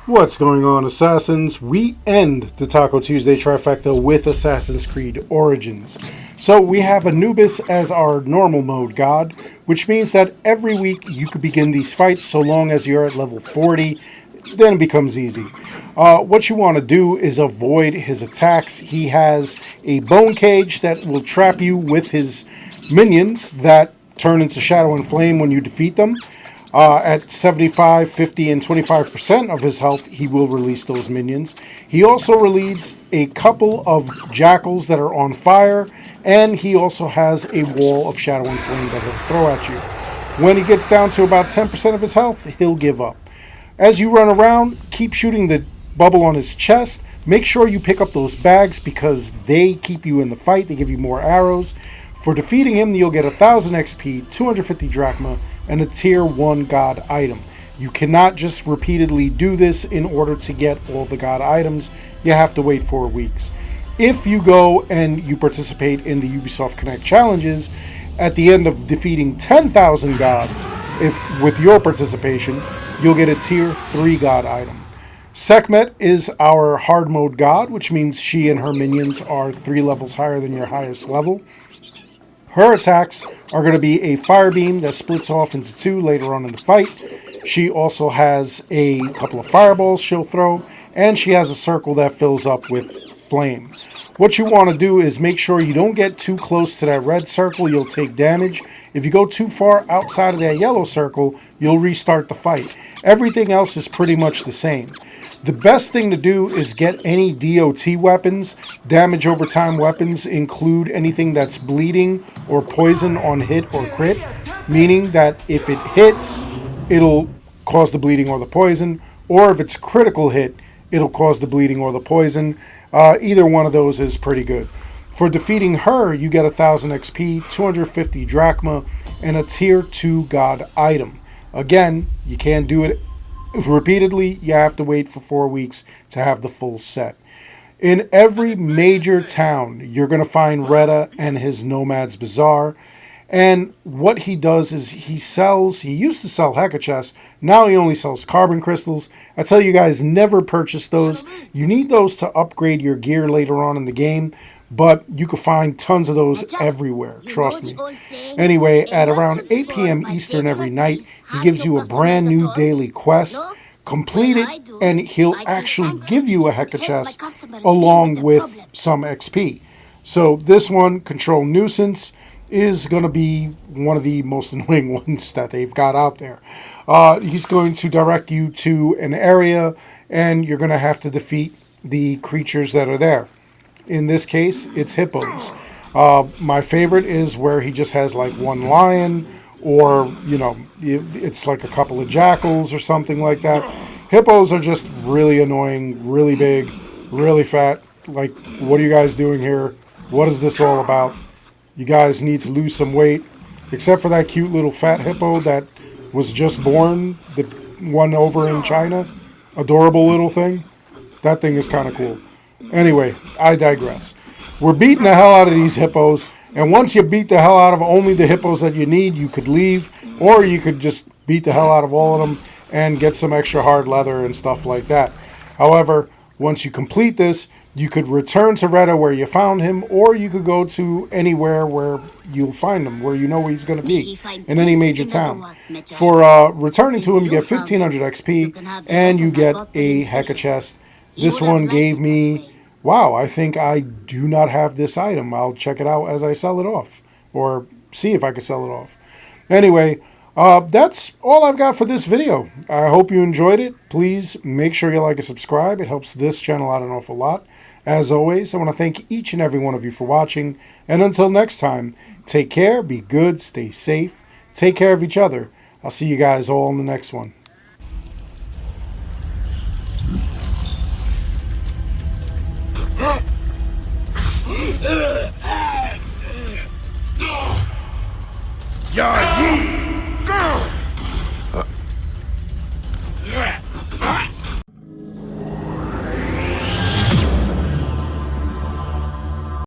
What's going on, Assassins? We end the Taco Tuesday Trifecta with Assassin's Creed Origins. So we have Anubis as our normal mode god, which means that every week you could begin these fights so long as you're at level 40, then it becomes easy. What you want to do is avoid his attacks. He has a bone cage that will trap you with his minions that turn into shadow and flame when you defeat them. At 75, 50, and 25% of his health, he will release those minions. He also releases a couple of jackals that are on fire, and he also has a wall of shadow and flame that he'll throw at you. When he gets down to about 10% of his health, he'll give up. As you run around, keep shooting the bubble on his chest. Make sure you pick up those bags because they keep you in the fight. They give you more arrows. For defeating him, you'll get 1,000 XP, 250 drachma, and a tier 1 god item. You cannot just repeatedly do this in order to get all the god items. You have to wait 4 weeks. If you go and you participate in the Ubisoft Connect challenges, at the end of defeating 10,000 gods, with your participation, you'll get a tier 3 god item. Sekhmet is our hard mode god, which means she and her minions are 3 levels higher than your highest level. Her attacks are going to be a fire beam that splits off into 2 later on in the fight. She also has a couple of fireballs she'll throw, and she has a circle that fills up with flame. What you want to do is make sure you don't get too close to that red circle. You'll take damage. If you go too far outside of that yellow circle, you'll restart the fight. Everything else is pretty much the same. The best thing to do is get any DOT weapons. Damage over time weapons include anything that's bleeding or poison on hit or crit, meaning that if it hits, it'll cause the bleeding or the poison, or if it's critical hit, it'll cause the bleeding or the poison. Either one of those is pretty good. For defeating her, you get 1,000 XP, 250 drachma, and a tier 2 god item. Again, you can't do it repeatedly. You have to wait for 4 weeks to have the full set. In every major town, you're going to find Retta and his Nomad's Bazaar. And what he does is he used to sell Heka chests. Now he only sells carbon crystals. I tell you guys, never purchase those. You need those to upgrade your gear later on in the game. But you can find tons of those everywhere, trust me. Anyway, at around 8 p.m. Eastern every night, he gives you a brand new daily quest. Complete it, and he'll actually give you a Heka chest along with some XP. So this one, Control Nuisance, is going to be one of the most annoying ones that they've got out there. He's going to direct you to an area, and you're going to have to defeat the creatures that are there. In this case, it's hippos. My favorite is where he just has like one lion, or, it's like a couple of jackals or something like that. Hippos are just really annoying, really big, really fat. Like, what are you guys doing here? What is this all about? You guys need to lose some weight. Except for that cute little fat hippo that was just born, the one over in China. Adorable little thing. That thing is kind of cool. Anyway, I digress. We're beating the hell out of these hippos, and once you beat the hell out of only the hippos that you need, you could leave, or you could just beat the hell out of all of them and get some extra hard leather and stuff like that. However, once you complete this, you could return to Retta where you found him, or you could go to anywhere where you'll find him, where you know where he's going to be, in any major town. For returning to him, you get 1,500 XP, and you get a Heka chest. This one gave me, wow, I think I do not have this item. I'll check it out as I sell it off, or see if I can sell it off. Anyway, that's all I've got for this video. I hope you enjoyed it. Please make sure you like and subscribe. It helps this channel out an awful lot. As always, I want to thank each and every one of you for watching. And until next time, take care, be good, stay safe, take care of each other. I'll see you guys all in the next one.